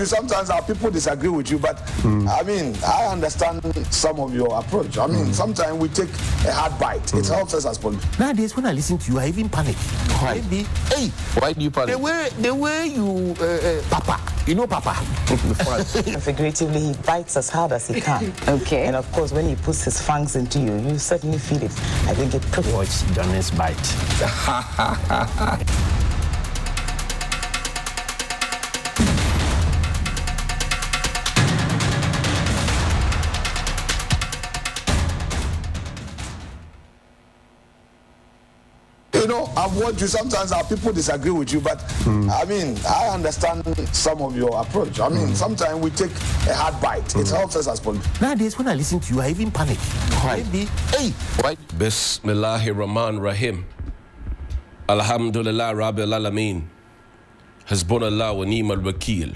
Sometimes our people disagree with you, but I mean, I understand some of your approach. I mean, sometimes we take a hard bite. It helps us as politicians. Nowadays, when I listen to you, I even panic. Why? Hey, Why do you panic? The way you, Papa, you know Papa. Figuratively, he bites as hard as he can. Okay. And of course, when he puts his fangs into you, you certainly feel it. I think it took. Watch Johnny's bite. You know, I've watched you. Sometimes our people disagree with you, but I mean, I understand some of your approach. I mean, sometimes we take a hard bite. It helps us as politicians. Nowadays, when I listen to you, I even panic. Why? Hey, Why? Bismillahir-Rahman-Rahim. Alhamdulillah Rabbil Alameen. Hasbunallah wa ni'mal wakil.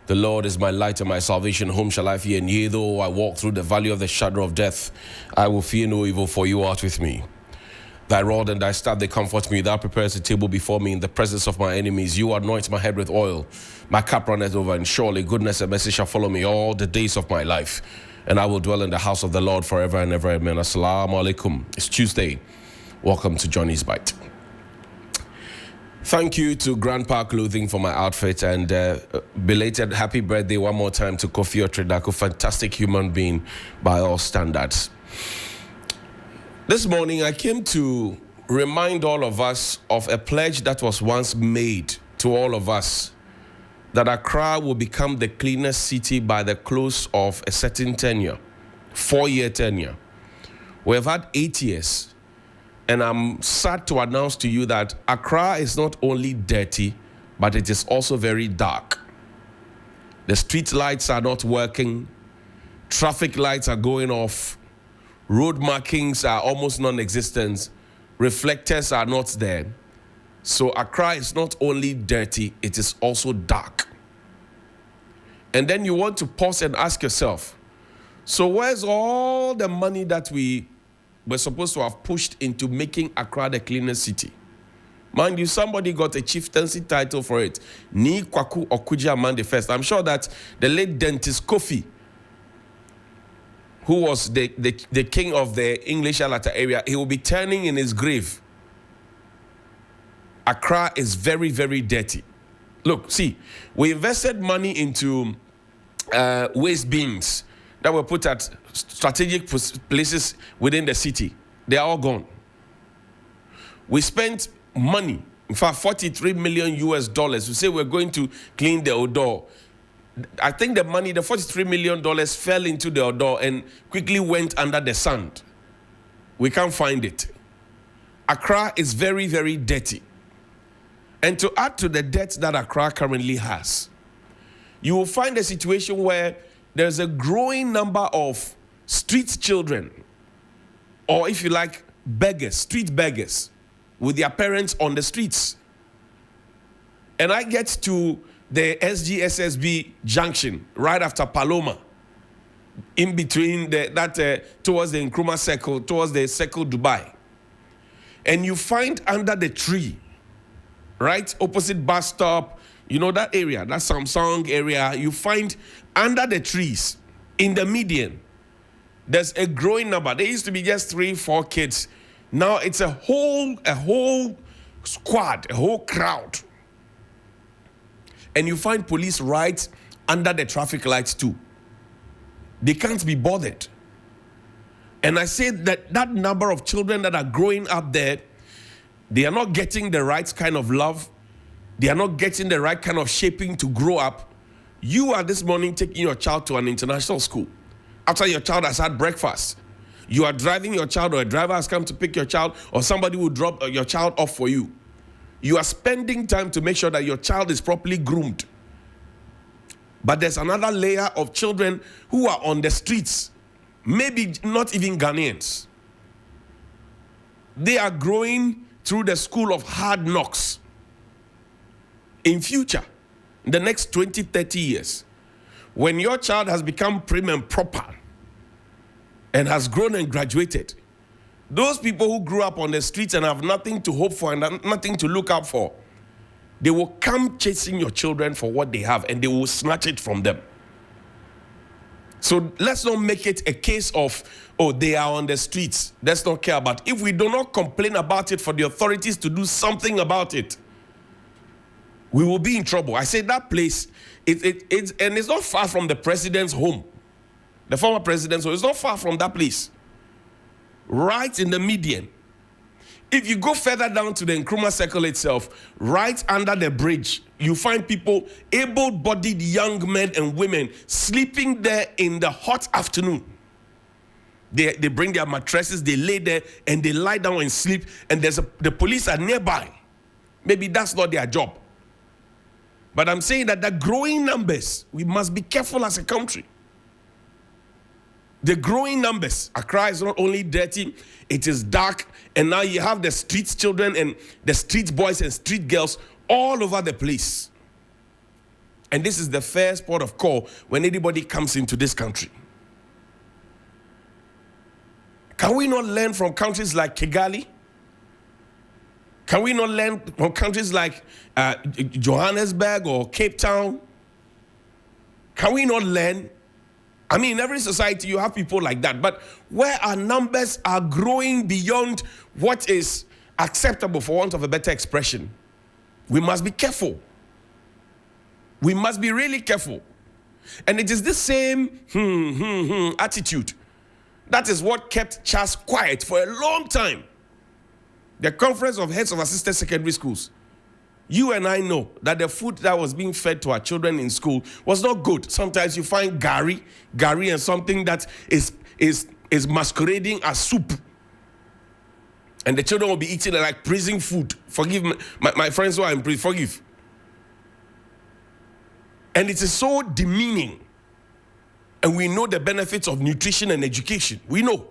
The Lord is my light and my salvation. Whom shall I fear? And yea, though I walk through the valley of the shadow of death, I will fear no evil, for you art with me. Thy rod and thy staff, they comfort me. Thou preparest a table before me in the presence of my enemies. You anoint my head with oil. My cup runneth over, and surely goodness and mercy shall follow me all the days of my life. And I will dwell in the house of the Lord forever and ever. Amen. Assalamu alaikum. It's Tuesday. Welcome to Johnny's Bite. Thank you to Grandpa Clothing for my outfit, and belated happy birthday one more time to Kofi Otredaku, fantastic human being by all standards. This morning, I came to remind all of us of a pledge that was once made to all of us, that Accra will become the cleanest city by the close of a certain tenure, 4-year tenure. We have had 8 years, and I'm sad to announce to you that Accra is not only dirty, but it is also very dark. The street lights are not working, traffic lights are going off, road markings are almost non-existent. Reflectors are not there. So Accra is not only dirty, it is also dark. And then you want to pause and ask yourself, so where's all the money that we were supposed to have pushed into making Accra the cleanest city? Mind you, somebody got a chieftaincy title for it. Ni Kwaku Okuja Amande First. I'm sure that the late dentist Kofi, who was the king of the English Alata area, he will be turning in his grave. Accra is very, very dirty. Look, see, we invested money into waste bins that were put at strategic places within the city. They are all gone. We spent money, in fact, $43 million US. We say we're going to clean the odor. I think the money, the $43 million fell into the odor and quickly went under the sand. We can't find it. Accra is very, very dirty. And to add to the debt that Accra currently has, you will find a situation where there's a growing number of street children, or if you like, beggars, street beggars, with their parents on the streets. And I get to the SGSSB junction right after Paloma, in between towards the Nkrumah Circle, towards the Circle Dubai. And you find under the tree, right opposite bus stop, you know that area, that Samsung area, you find under the trees, in the median, there's a growing number. There used to be just 3-4 kids. Now it's a whole squad, a whole crowd. And you find police right under the traffic lights too. They can't be bothered. And I say that number of children that are growing up there, they are not getting the right kind of love. They are not getting the right kind of shaping to grow up. You are this morning taking your child to an international school. After your child has had breakfast, you are driving your child, or a driver has come to pick your child, or somebody will drop your child off for you. You are spending time to make sure that your child is properly groomed. But there's another layer of children who are on the streets, maybe not even Ghanaians. They are growing through the school of hard knocks. In future, in the next 20, 30 years, when your child has become prim and proper and has grown and graduated, those people who grew up on the streets and have nothing to hope for and nothing to look out for, they will come chasing your children for what they have, and they will snatch it from them. So let's not make it a case of, oh, they are on the streets, let's not care about it. If we do not complain about it for the authorities to do something about it, we will be in trouble. I say that place, it's not far from the president's home. The former president's home. It's not far from that place. Right in the median. If you go further down to the Nkrumah Circle itself, right under the bridge, you find people, able-bodied young men and women, sleeping there in the hot afternoon. They bring their mattresses, they lay there, and they lie down and sleep, and the police are nearby. Maybe that's not their job. But I'm saying that the growing numbers, we must be careful as a country. The growing numbers. Accra is not only dirty, it is dark, and now you have the street children and the street boys and street girls all over the place. And this is the first port of call when anybody comes into this country. Can we not learn from countries like Kigali? Can we not learn from countries like Johannesburg or Cape Town? Can we not learn? I mean, in every society you have people like that, but where our numbers are growing beyond what is acceptable, for want of a better expression, we must be careful. We must be really careful. And it is the same attitude that is what kept Charles quiet for a long time. The Conference of Heads of Assisted Secondary Schools. You and I know that the food that was being fed to our children in school was not good. Sometimes you find gari and something that is masquerading as soup. And the children will be eating it like prison food. Forgive me, my friends who are in prison, forgive. And it is so demeaning. And we know the benefits of nutrition and education. We know.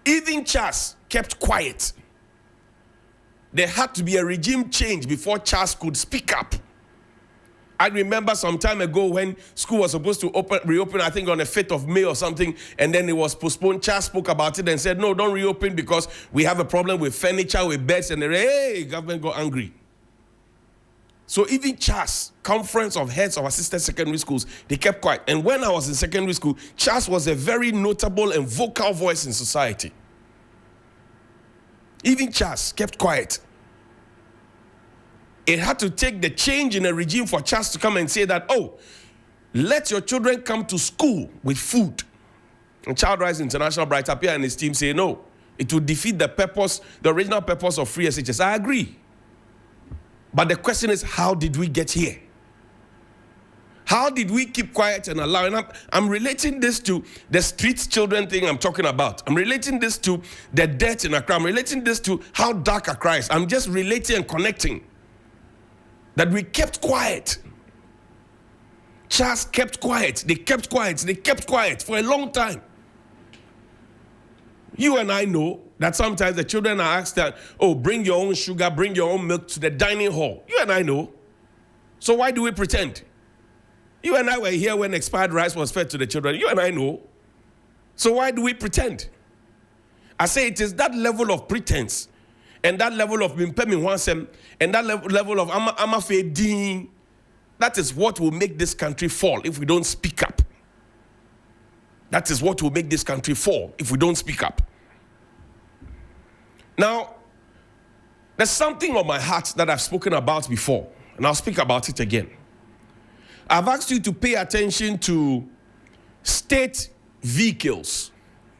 Even Charles kept quiet. There had to be a regime change before Charles could speak up. I remember some time ago when school was supposed to reopen, I think on the 5th of May or something, and then it was postponed. Charles spoke about it and said, no, don't reopen because we have a problem with furniture, with beds, and government got angry. So even Charles, Conference of Heads of Assisted Secondary Schools, they kept quiet. And when I was in secondary school, Charles was a very notable and vocal voice in society. Even Charles kept quiet. It had to take the change in a regime for Charles to come and say that, oh, let your children come to school with food. And Child Rights International, Bright Appear and his team say, no, it will defeat the purpose, the original purpose of free SHS. I agree. But the question is, how did we get here? How did we keep quiet and allow? And I'm relating this to the street children thing I'm talking about. I'm relating this to the death in Accra. I'm relating this to how dark Accra is. I'm just relating and connecting. That we kept quiet. Charles kept quiet. They kept quiet. They kept quiet for a long time. You and I know that sometimes the children are asked that, oh, bring your own sugar, bring your own milk to the dining hall. You and I know. So why do we pretend? You and I were here when expired rice was fed to the children. You and I know. So why do we pretend? I say it is that level of pretense and that level of mimpemi wansem and that level of amafedin, that is what will make this country fall if we don't speak up. That is what will make this country fall if we don't speak up. Now, there's something on my heart that I've spoken about before, and I'll speak about it again. I've asked you to pay attention to state vehicles,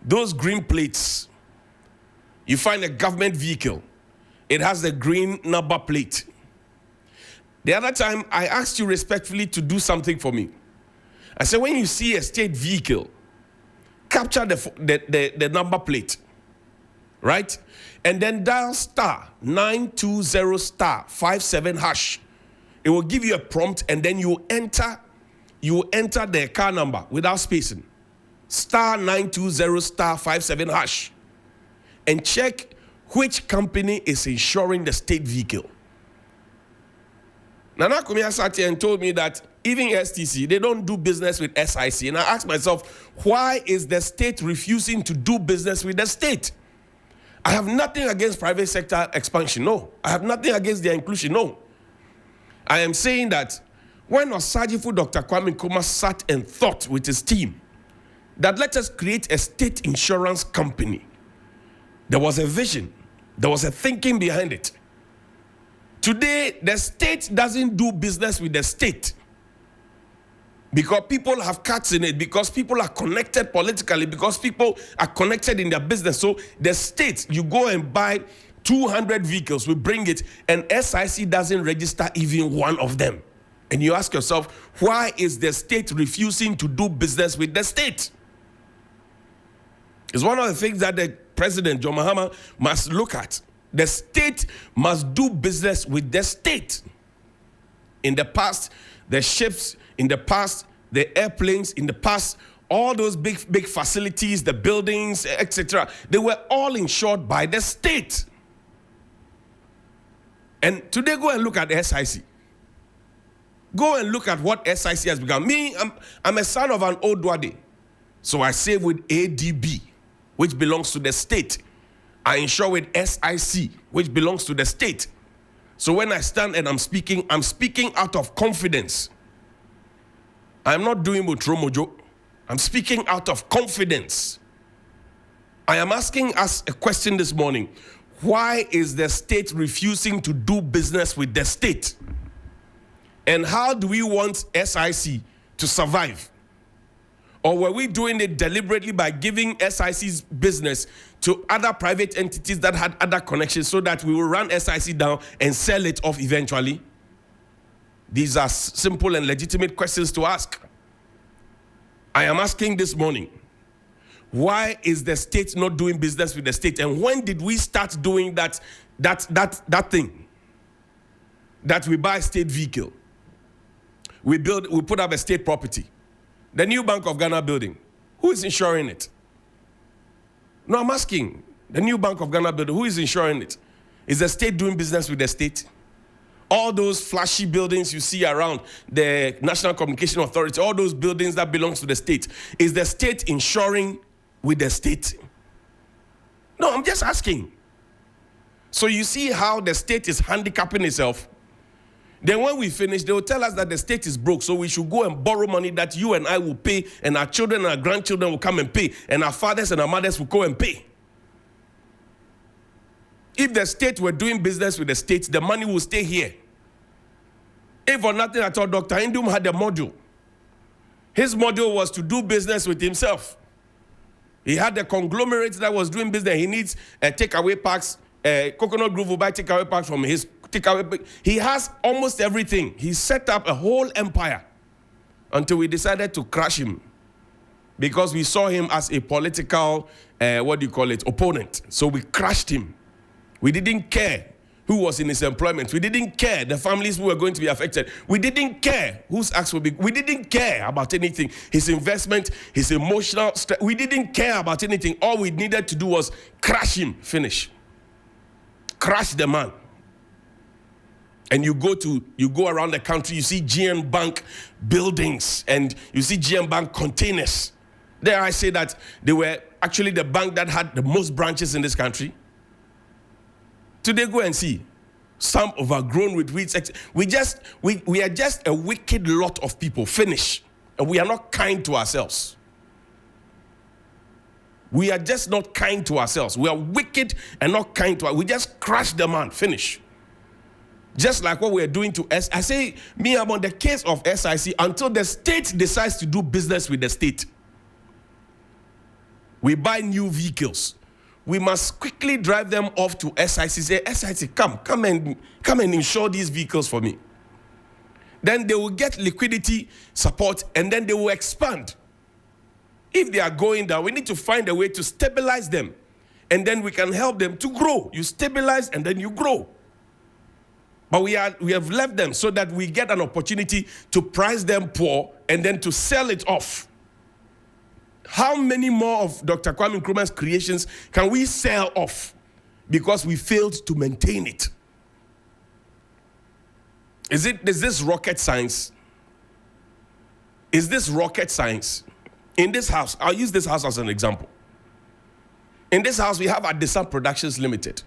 those green plates. You find a government vehicle, it has the green number plate. The other time, I asked you respectfully to do something for me. I said, when you see a state vehicle, capture the number plate, right? And then dial star 920 star 57 hash. It will give you a prompt, and then you enter the car number without spacing. Star 920 star 57 hash. And check which company is insuring the state vehicle. Nana Kumia sat here and told me that even STC, they don't do business with SIC. And I asked myself, why is the state refusing to do business with the state? I have nothing against private sector expansion, no. I have nothing against their inclusion, no. I am saying that when Osajifo Dr. Kwame Nkrumah sat and thought with his team that let us create a state insurance company, there was a vision, there was a thinking behind it. Today, the state doesn't do business with the state because people have cuts in it, because people are connected politically, because people are connected in their business. So the state, you go and buy 200 vehicles, we bring it, and SIC doesn't register even one of them. And you ask yourself, why is the state refusing to do business with the state? It's one of the things that the President, John Mahama, must look at. The state must do business with the state. In the past, the ships, in the past, the airplanes, in the past, all those big facilities, the buildings, etc., they were all insured by the state. And today, go and look at the SIC. Go and look at what SIC has become. Me, I'm a son of an old Wadi. So I save with ADB, which belongs to the state. I insure with SIC, which belongs to the state. So when I stand and I'm speaking out of confidence. I'm not doing Mutromojo. I'm speaking out of confidence. I am asking us a question this morning. Why is the state refusing to do business with the state? And how do we want SIC to survive? Or were we doing it deliberately by giving SIC's business to other private entities that had other connections so that we will run SIC down and sell it off eventually? These are simple and legitimate questions to ask. I am asking this morning, why is the state not doing business with the state? And when did we start doing that thing? That we buy a state vehicle. We put up a state property. The new Bank of Ghana building, who is insuring it? No, I'm asking. The new Bank of Ghana building, who is insuring it? Is the state doing business with the state? All those flashy buildings you see around the National Communication Authority, all those buildings that belong to the state, is the state insuring with the state? No, I'm just asking. So you see how the state is handicapping itself? Then when we finish, they will tell us that the state is broke, so we should go and borrow money that you and I will pay, and our children and our grandchildren will come and pay, and our fathers and our mothers will go and pay. If the state were doing business with the state, the money will stay here. If for nothing at all, Dr. Indum had a module. His module was to do business with himself. He had a conglomerate that was doing business. He needs takeaway parks. Coconut Grove will buy takeaway parks from his takeaway. He has almost everything. He set up a whole empire until we decided to crush him because we saw him as a political, opponent. So we crushed him. We didn't care who was in his employment. We didn't care the families who were going to be affected. We didn't care whose acts would be. We didn't care about anything. His investment, his emotional stress. We didn't care about anything. All we needed to do was crush him. Finish. Crush the man. And you go around the country, you see GM Bank buildings and you see GM Bank containers. There I say that they were actually the bank that had the most branches in this country. Today, go and see. Some overgrown with weeds. We are just a wicked lot of people. Finish. And we are not kind to ourselves. We are just not kind to ourselves. We are wicked and not kind to ourselves. We just crush the man. Finish. Just like what we are doing to S. I say, I'm on the case of SIC until the state decides to do business with the state. We buy new vehicles. We must quickly drive them off to SIC. Say, SIC, come and insure these vehicles for me. Then they will get liquidity support and then they will expand. If they are going down, we need to find a way to stabilize them. And then we can help them to grow. You stabilize and then you grow. But we have left them so that we get an opportunity to price them poor and then to sell it off. How many more of Dr. Kwame Nkrumah's creations can we sell off because we failed to maintain it? Is this rocket science? Is this rocket science? In this house, I'll use this house as an example. In this house, we have Adesa Productions Limited.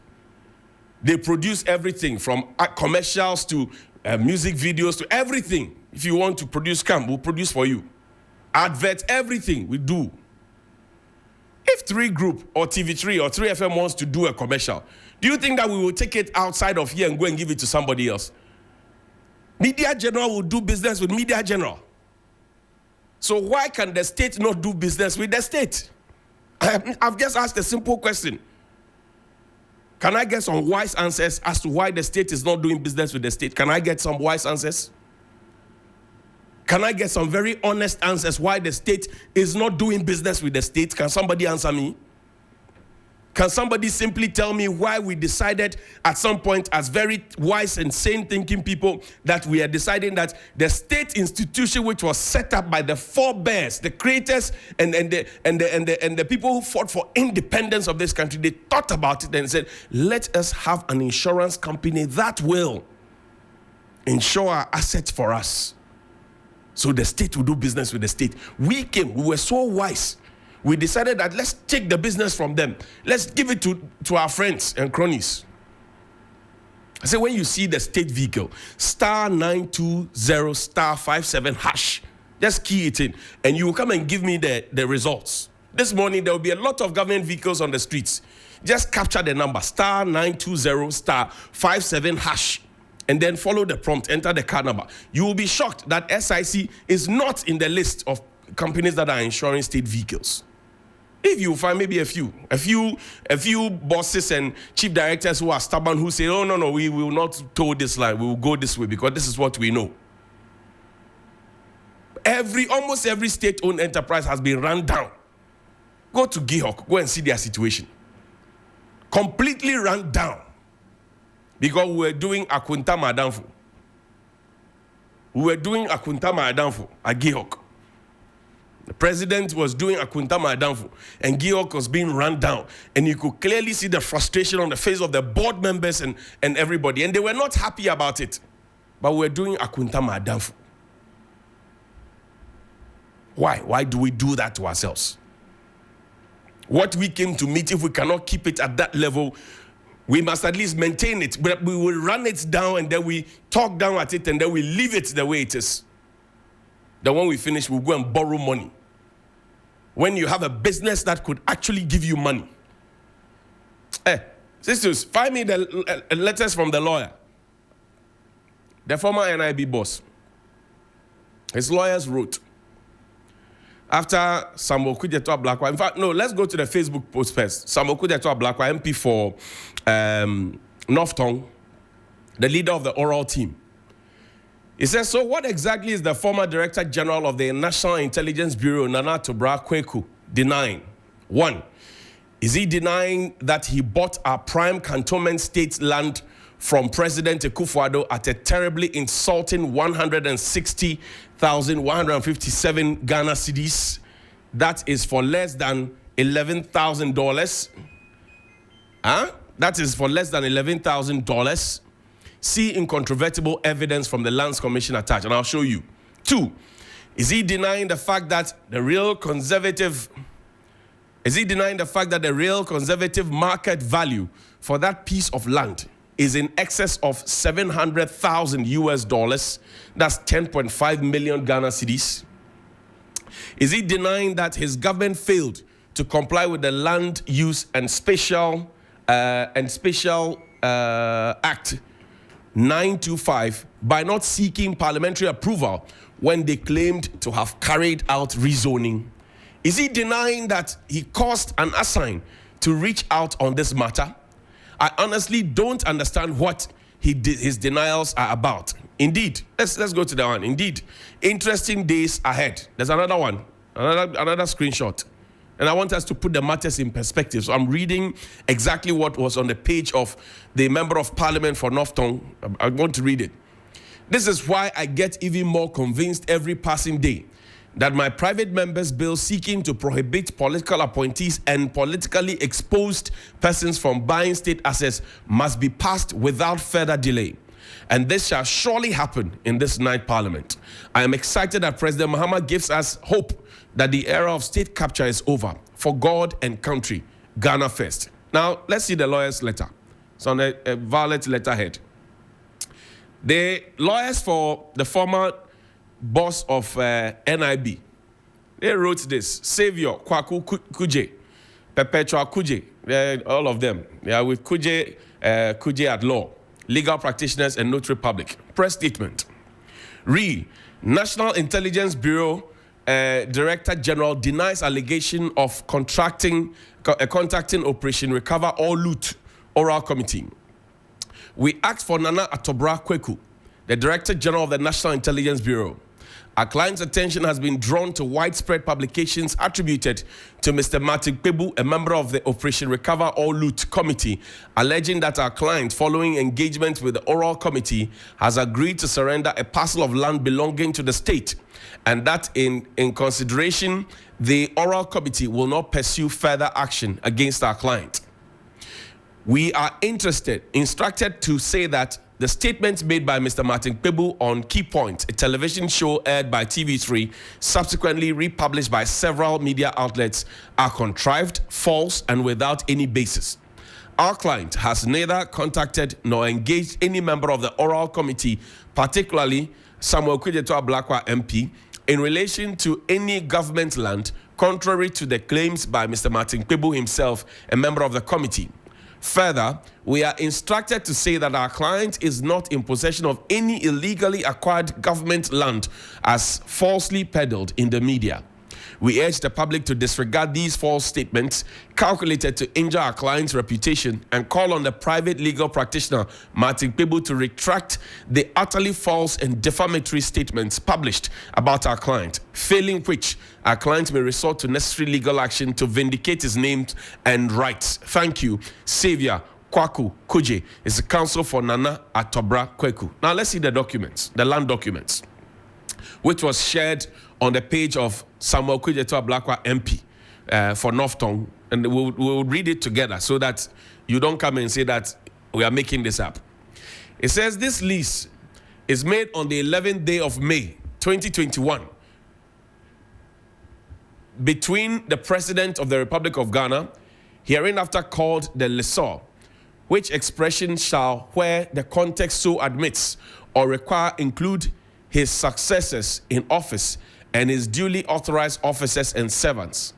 They produce everything from commercials to music videos, to everything. If you want to produce, come, we'll produce for you. Advert, everything we do. If 3 Group or TV3 or 3FM wants to do a commercial, do you think that we will take it outside of here and go and give it to somebody else? Media General will do business with Media General. So why can the state not do business with the state? I've just asked a simple question. Can I get some wise answers as to why the state is not doing business with the state? Can I get some wise answers? Can I get some very honest answers why the state is not doing business with the state? Can somebody answer me? Can somebody simply tell me why we decided at some point as very wise and sane thinking people that we are deciding that the state institution which was set up by the forebears, the creators and the people who fought for independence of this country, they thought about it and said, let us have an insurance company that will insure our assets for us. So the state will do business with the state. We were so wise. We decided that let's take the business from them. Let's give it to our friends and cronies. I say when you see the state vehicle, *920*57#, just key it in, and you will come and give me the results. This morning, there will be a lot of government vehicles on the streets. Just capture the number, *920*57#, and then follow the prompt, enter the car number. You will be shocked that SIC is not in the list of companies that are insuring state vehicles. If you find maybe a few bosses and chief directors who are stubborn, who say, oh, no, we will not toe this line, we will go this way because this is what we know. Almost every state-owned enterprise has been run down. Go to Gihok, go and see their situation. Completely run down. Because we were doing Akuntama Adamfo. We were doing Akuntama Adamfo at Gihok. The president was doing Akuntama Adamfo, and Gihok was being run down. And you could clearly see the frustration on the face of the board members and everybody. And they were not happy about it. But we were doing Akuntama Adamfo. Why? Why do we do that to ourselves? What we came to meet, if we cannot keep it at that level, we must at least maintain it. But we will run it down and then we talk down at it and then we leave it the way it is. Then when we finish, we'll go and borrow money. When you have a business that could actually give you money. Sisters, find me the letters from the lawyer. The former NIB boss. His lawyers wrote, after Samuel Kudjeto Ablakwa, in fact, no, let's go to the Facebook post first. Samuel Kudjeto Ablakwa, MP for North Tongue, the leader of the oral team. He says, so what exactly is the former Director General of the National Intelligence Bureau, Nana Tobra Kweku, denying? 1, is he denying that he bought our prime cantonment state land from President Akufo-Addo at a terribly insulting 160,157 Ghana cedis? That is for less than $11,000. That is for less than $11,000. See incontrovertible evidence from the Lands Commission attached, and I'll show you. 2, is he denying the fact that the real conservative market value for that piece of land is in excess of $700,000? That's 10.5 million Ghana cedis. Is he denying that his government failed to comply with the Land Use and Special Act 925 by not seeking parliamentary approval when they claimed to have carried out rezoning? Is he denying that he caused an assign to reach out on this matter? I honestly don't understand what his denials are about. Indeed, let's go to that one. Indeed, interesting days ahead. There's another one, another screenshot. And I want us to put the matters in perspective. So I'm reading exactly what was on the page of the Member of Parliament for North Tongue. I'm going to read it. This is why I get even more convinced every passing day that my private member's bill seeking to prohibit political appointees and politically exposed persons from buying state assets must be passed without further delay. And this shall surely happen in this ninth parliament. I am excited that President Mahama gives us hope that the era of state capture is over. For God and country, Ghana first. Now, let's see the lawyer's letter. It's on a violet letterhead. The lawyers for the former boss of NIB, they wrote this: Savior Kwaku Kuje, Perpetual Kuje, all of them. They are with Kuje at law, legal practitioners and notary public. Press statement. National Intelligence Bureau Director General denies allegation of contacting Operation Recover or Loot Oral Committee. We asked for Nana Atobra Kweku, the Director General of the National Intelligence Bureau. Our client's attention has been drawn to widespread publications attributed to Mr. Martin Kpebu, a member of the Operation Recover or Loot Committee, alleging that our client, following engagement with the Oral Committee, has agreed to surrender a parcel of land belonging to the state, and that in consideration, the Oral Committee will not pursue further action against our client. We are instructed to say that the statements made by Mr. Martin Kpebu on Key Point, a television show aired by TV3, subsequently republished by several media outlets, are contrived, false, and without any basis. Our client has neither contacted nor engaged any member of the Oral Committee, particularly Samuel Kwejetua Blakwa MP, in relation to any government land, contrary to the claims by Mr. Martin Kpebu himself, a member of the committee. Further, we are instructed to say that our client is not in possession of any illegally acquired government land as falsely peddled in the media. We urge the public to disregard these false statements calculated to injure our client's reputation and call on the private legal practitioner, Martin Kpebu, to retract the utterly false and defamatory statements published about our client, failing which our client may resort to necessary legal action to vindicate his name and rights. Thank you. Savior Kwaku Kuje is the counsel for Nana Atobra Kweku. Now let's see the documents, the land documents, which was shared on the page of Samuel Kwejetua Blakwa MP for North Tongue, and we'll read it together so that you don't come and say that we are making this up. It says this lease is made on the 11th day of May 2021 between the President of the Republic of Ghana, hereinafter called the lessor, which expression shall, where the context so admits or require, include his successors in office and his duly authorized officers and servants,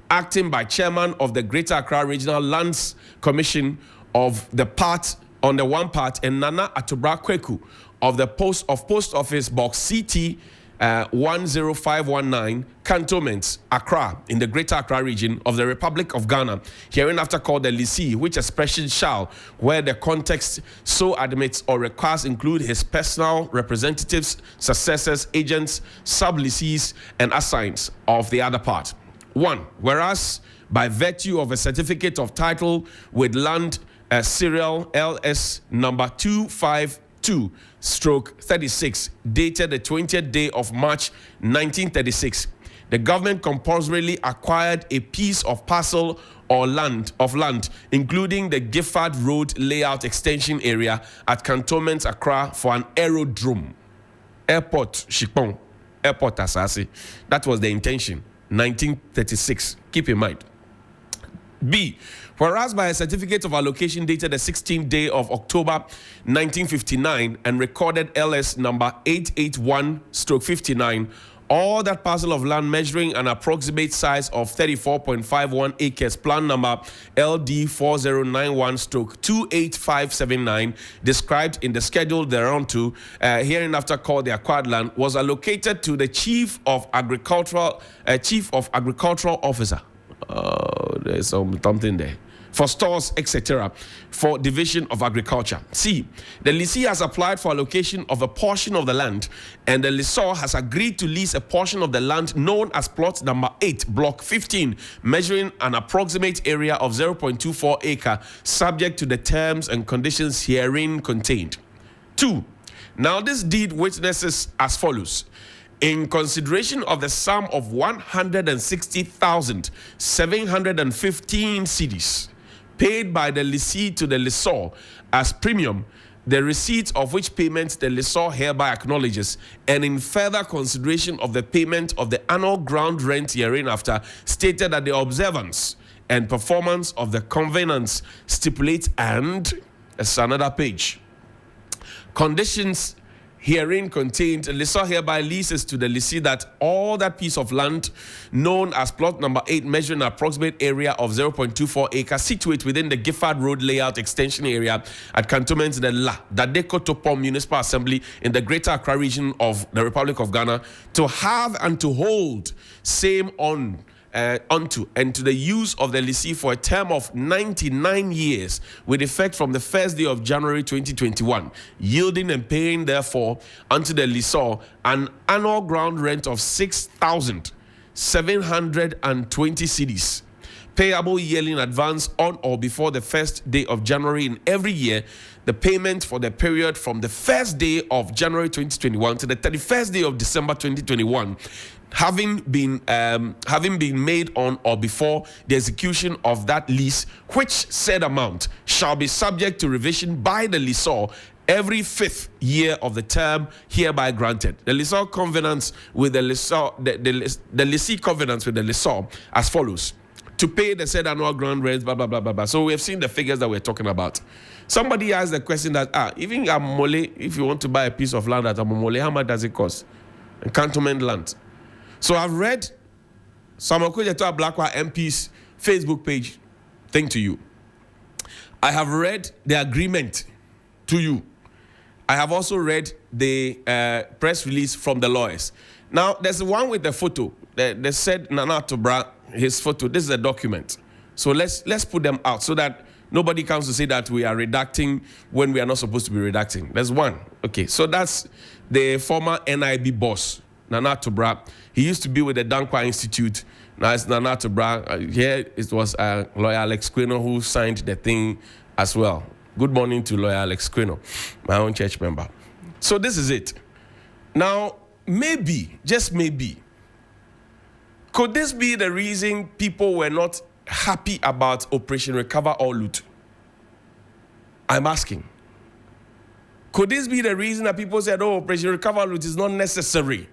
acting by chairman of the Greater Accra Regional Lands Commission of the part on the one part, and Nana Atobra Kweku of the Post Office Box CT 10519, Cantonments, Accra, in the Greater Accra region of the Republic of Ghana, hereinafter called the lessee, which expression shall, where the context so admits or requires, include his personal representatives, successors, agents, sub-lessees, and assigns of the other part. 1. Whereas, by virtue of a certificate of title with land serial LS number 252/36, dated the 20th day of March 1936, the government compulsorily acquired a piece of parcel or land, including the Gifford Road layout extension area at Cantonments, Accra, for an aerodrome. Airport, Shikpong, Airport Asasi. That was the intention. 1936. Keep in mind. B. Whereas by a certificate of allocation dated the 16th day of October 1959 and recorded LS number 881/59, all that parcel of land measuring an approximate size of 34.51 acres, plan number LD 4091/28579, described in the schedule thereunto, hereinafter called the acquired land, was allocated to the Chief of Agricultural Officer. There's something there. For stores, etc., for Division of Agriculture. C. The lessee has applied for allocation of a portion of the land, and the lessor has agreed to lease a portion of the land known as plot number 8, block 15, measuring an approximate area of 0.24 acre, subject to the terms and conditions herein contained. 2. Now this deed witnesses as follows. In consideration of the sum of 160,715 cedis paid by the lessee to the lessor as premium, the receipt of which payment the lessor hereby acknowledges, and in further consideration of the payment of the annual ground rent hereinafter, stated that the observance and performance of the covenants stipulate, and it's another page. Conditions herein contained, the lessor hereby leases to the lessee that all that piece of land known as plot number 8, measuring an approximate area of 0.24 acres, situate within the Gifford Road layout extension area at cantonment in the Dadeko Topom Municipal Assembly in the Greater Accra region of the Republic of Ghana, to have and to hold same unto and to the use of the lessee for a term of 99 years with effect from the first day of January 2021, yielding and paying therefore unto the lessor an annual ground rent of 6,720 cedis, payable yearly in advance on or before the first day of January in every year. The payment for the period from the first day of January 2021 to the 31st day of December 2021 having been made on or before the execution of that lease, which said amount shall be subject to revision by the lessor every 5th year of the term hereby granted. The lessor covenants with the lessor, the lessee covenants with the lessor as follows: to pay the said annual ground rent, blah blah blah blah blah. So we have seen the figures that we're talking about. Somebody asked the question that even Amomole, if you want to buy a piece of land at Amomole, how much does it cost? A cantonment land. So I've read Samuel Kwejetua Blackwell MP's Facebook page thing to you. I have read the agreement to you. I have also read the press release from the lawyers. Now, there's one with the photo. They said Nana Tobra, his photo. This is a document. So let's put them out so that nobody comes to say that we are redacting when we are not supposed to be redacting. There's one. Okay, so that's the former NIB boss, Nana Tobra. He used to be with the Dankwa Institute. Now it's Nana Tobra. Here it was lawyer Alex Queno who signed the thing as well. Good morning to lawyer Alex Queno, my own church member. So this is it. Now, maybe, just maybe, could this be the reason people were not happy about Operation Recover or Loot? I'm asking. Could this be the reason that people said, oh, Operation Recover or Loot is not necessary?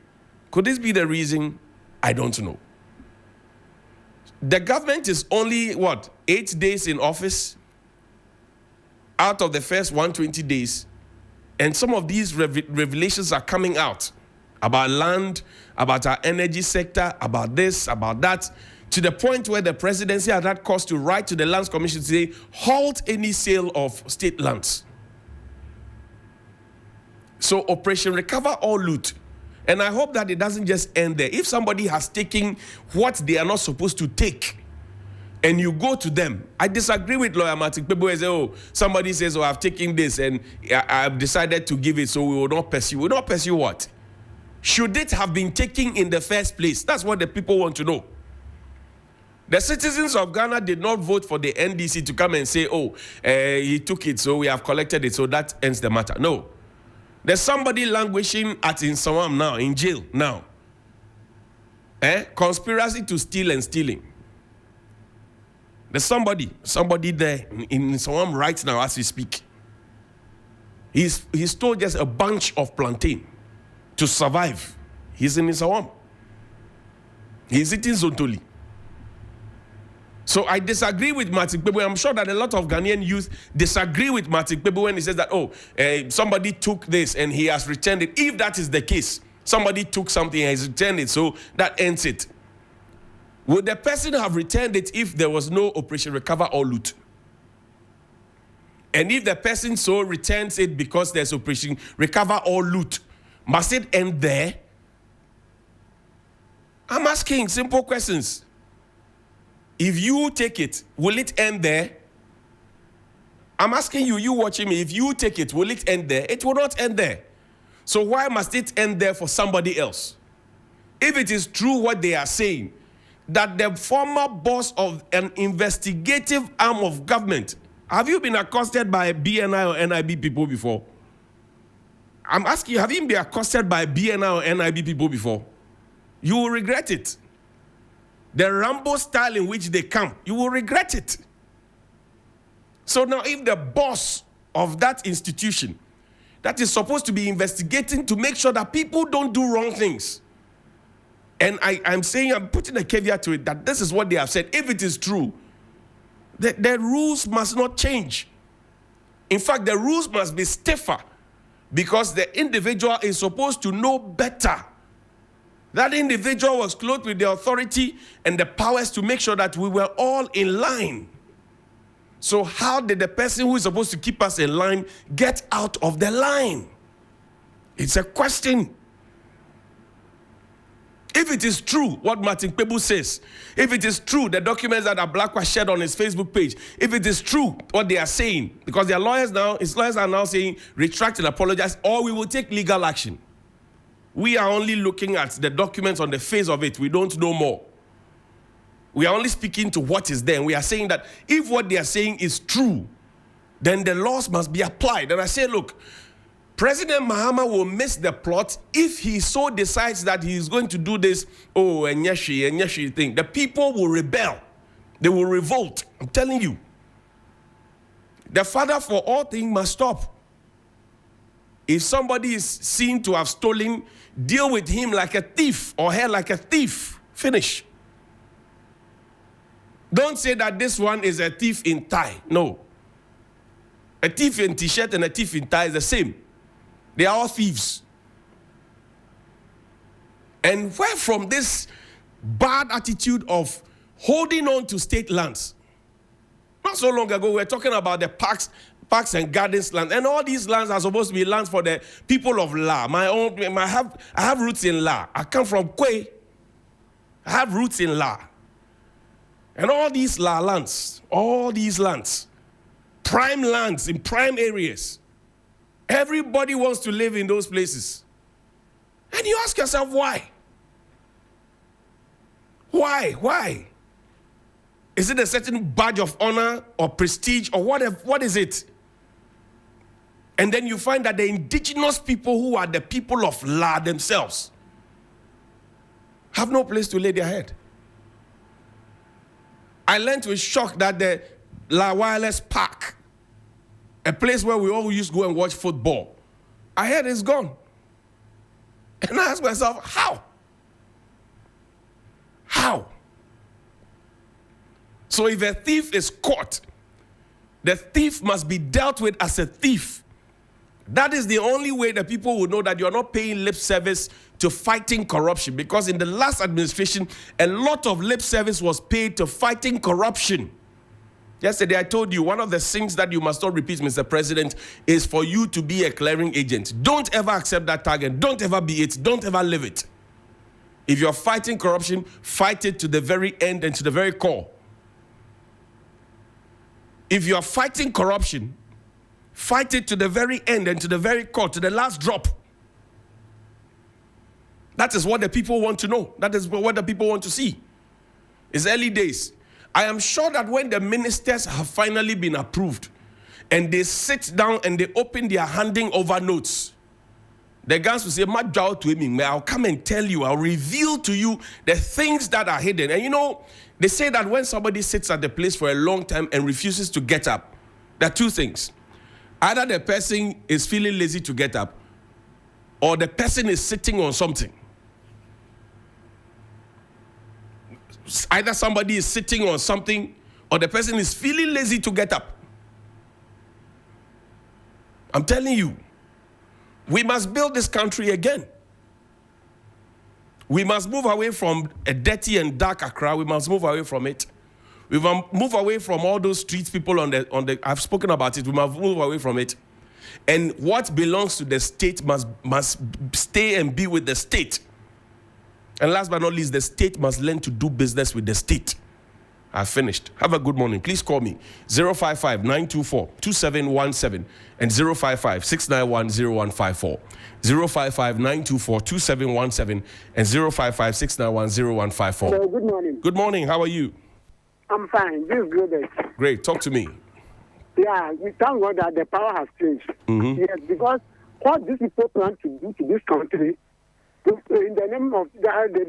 Could this be the reason? I don't know. The government is only, 8 days in office out of the first 120 days. And some of these revelations are coming out about land, about our energy sector, about this, about that, to the point where the presidency had had cause to write to the Lands Commission to say, halt any sale of state lands. So Operation Recover or Loot. And I hope that it doesn't just end there. If somebody has taken what they are not supposed to take, and you go to them, I disagree with lawyer Martin. People say, oh, somebody says, oh, I've taken this and I've decided to give it, so we will not pursue. We will not pursue what? Should it have been taken in the first place? That's what the people want to know. The citizens of Ghana did not vote for the NDC to come and say, oh, he took it, so we have collected it, so that ends the matter. No. There's somebody languishing at Insawam now, in jail now. Conspiracy to steal and stealing. There's somebody there in Insawam right now as we speak. He stole just a bunch of plantain to survive. He's in Insawam. He's eating Zontoli. So I disagree with Martin Kpebu. I'm sure that a lot of Ghanaian youth disagree with Martin Kpebu when he says that, oh, somebody took this and he has returned it. If that is the case, somebody took something and has returned it, so that ends it. Would the person have returned it if there was no Operation Recover or Loot? And if the person so returns it because there's Operation Recover or Loot, must it end there? I'm asking simple questions. If you take it, will it end there? I'm asking you watching me, if you take it, will it end there? It will not end there. So why must it end there for somebody else? If it is true what they are saying, that the former boss of an investigative arm of government, have you been accosted by BNI or NIB people before? I'm asking you, have you been accosted by BNI or NIB people before? You will regret it. The Rambo style in which they come, you will regret it. So now if the boss of that institution that is supposed to be investigating to make sure that people don't do wrong things, and I'm saying, I'm putting a caveat to it, that this is what they have said, if it is true, the rules must not change. In fact, the rules must be stiffer because the individual is supposed to know better. That individual was clothed with the authority and the powers to make sure that we were all in line. So how did the person who is supposed to keep us in line get out of the line? It's a question. If it is true what Martin Kpebu says, if it is true the documents that Ablakwa shared on his Facebook page, if it is true what they are saying, because their lawyers now, his lawyers are now saying retract and apologize, or we will take legal action. We are only looking at the documents on the face of it. We don't know more. We are only speaking to what is there. And we are saying that if what they are saying is true, then the laws must be applied. And I say, look, President Mahama will miss the plot if he so decides that he is going to do this, Enyeshi thing. The people will rebel. They will revolt. I'm telling you. The father for all things must stop. If somebody is seen to have stolen, deal with him like a thief or her like a thief. Finish. Don't say that this one is a thief in tie. No. A thief in t-shirt and a thief in tie is the same. They are all thieves. And where from this bad attitude of holding on to state lands? Not so long ago, we were talking about the parks and gardens land, and all these lands are supposed to be lands for the people of La. I have roots in La. I come from Kwe. I have roots in La. And all these La lands, prime lands in prime areas. Everybody wants to live in those places. And you ask yourself, why? Why? Is it a certain badge of honor or prestige or whatever? What is it? And then you find that the indigenous people who are the people of La themselves have no place to lay their head. I learned with shock that the La Wireless Park, a place where we all used to go and watch football, I heard it's gone. And I asked myself, how? How? So if a thief is caught, the thief must be dealt with as a thief. That is the only way that people will know that you are not paying lip service to fighting corruption. Because in the last administration, a lot of lip service was paid to fighting corruption. Yesterday, I told you one of the things that you must not repeat, Mr. President, is for you to be a clearing agent. Don't ever accept that target. Don't ever be it. Don't ever live it. If you're fighting corruption, fight it to the very end and to the very core. If you are fighting corruption, fight it to the very end and to the very core, to the last drop. That is what the people want to know. That is what the people want to see. It's early days. I am sure that when the ministers have finally been approved and they sit down and they open their handing over notes, the guys will say, I'll come and tell you, I'll reveal to you the things that are hidden. And you know, they say that when somebody sits at the place for a long time and refuses to get up, there are two things. Either the person is feeling lazy to get up, or the person is sitting on something. Either somebody is sitting on something, or the person is feeling lazy to get up. I'm telling you, we must build this country again. We must move away from a dirty and dark Accra. We must move away from it. We must move away from all those street people on the. I've spoken about it. We must move away from it. And what belongs to the state must stay and be with the state. And last but not least, the state must learn to do business with the state. I've finished. Have a good morning. Please call me 055-924-2717 and 055-691-0154. 055-924-2717 and 055-691-0154. Hello, good morning. Good morning. How are you? I'm fine. This is good. Great. Talk to me. Yeah, we thank God that the power has changed. Mm-hmm. Yes, because what these people plan to do to this country, in the name of the